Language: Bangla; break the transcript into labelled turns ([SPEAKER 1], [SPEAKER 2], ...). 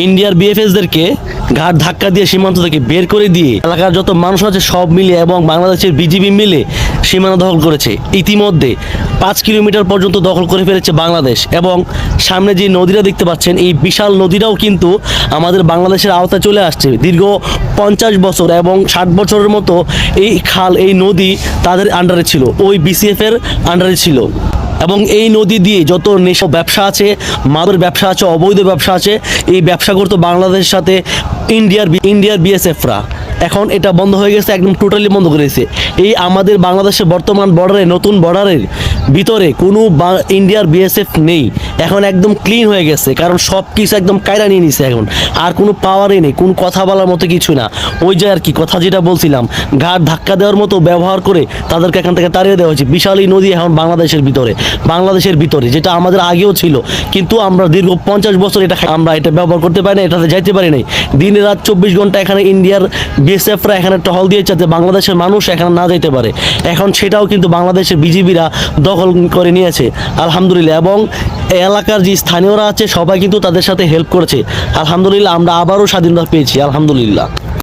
[SPEAKER 1] ইন্ডিয়ার বিএফএসদেরকে ঘাট ধাক্কা দিয়ে সীমান্ত থেকে বের করে দিয়ে এলাকার যত মানুষ আছে সব মিলে এবং বাংলাদেশের বিজিবি মিলে সীমানা দখল করেছে। ইতিমধ্যে 5 কিলোমিটার পর্যন্ত দখল করে ফেলেছে বাংলাদেশ এবং সামনে যে নদীটা দেখতে পাচ্ছেন এই বিশাল নদীটাও কিন্তু আমাদের বাংলাদেশের আওতায় চলে আসছে। দীর্ঘ 50 বছর এবং 60 বছরের মতো এই খাল এই নদী তাদের আন্ডারে ছিল, ওই বিসিএফ এর আন্ডারে ছিল। এবং এই নদী দিয়ে যত নেশা ব্যবসা আছে, মাদকের ব্যবসা আছে, অবৈধ ব্যবসা আছে, এই ব্যবসা করতো বাংলাদেশের সাথে ইন্ডিয়ার বিএসএফরা। এখন এটা বন্ধ হয়ে গেছে, একদম টোটালি বন্ধ করে দিয়েছে। এই আমাদের বাংলাদেশের বর্তমান বর্ডারে, নতুন বর্ডারের ভিতরে কোনো ইন্ডিয়ার বিএসএফ নেই। এখন একদম ক্লিন হয়ে গেছে, কারণ সব কিছু একদম কায়রা নিয়ে নিছে। এখন আর কোনো পাওয়ারই নেই, কোনো কথা বলার মতো কিছু না। ওই যে আর কি কথা যেটা বলছিলাম, ঘাট ধাক্কা দেওয়ার মতো ব্যবহার করে তাদেরকে এখান থেকে তাড়িয়ে দেওয়া হয়েছে। বিশাল এই নদী এখন বাংলাদেশের ভিতরে, যেটা আমাদের আগেও ছিল, কিন্তু আমরা দীর্ঘ 50 বছর আমরা এটা ব্যবহার করতে পারি না, এটাতে যাইতে পারি নাই। দিনে রাত 24 ঘন্টা এখানে ইন্ডিয়ার বিএসএফরা এখানে টহল দিয়েছে যাতে বাংলাদেশের মানুষ এখানে না যেতে পারে। এখন সেটাও কিন্তু বাংলাদেশের বিজিবিরা দখল করে নিয়েছে, আলহামদুলিল্লাহ। এবং এলাকার যে স্থানীয়রা আছে সবাই কিন্তু তাদের সাথে হেল্প করেছে, আলহামদুলিল্লাহ। আমরা আবারও স্বাধীনতা পেয়েছি, আলহামদুলিল্লাহ।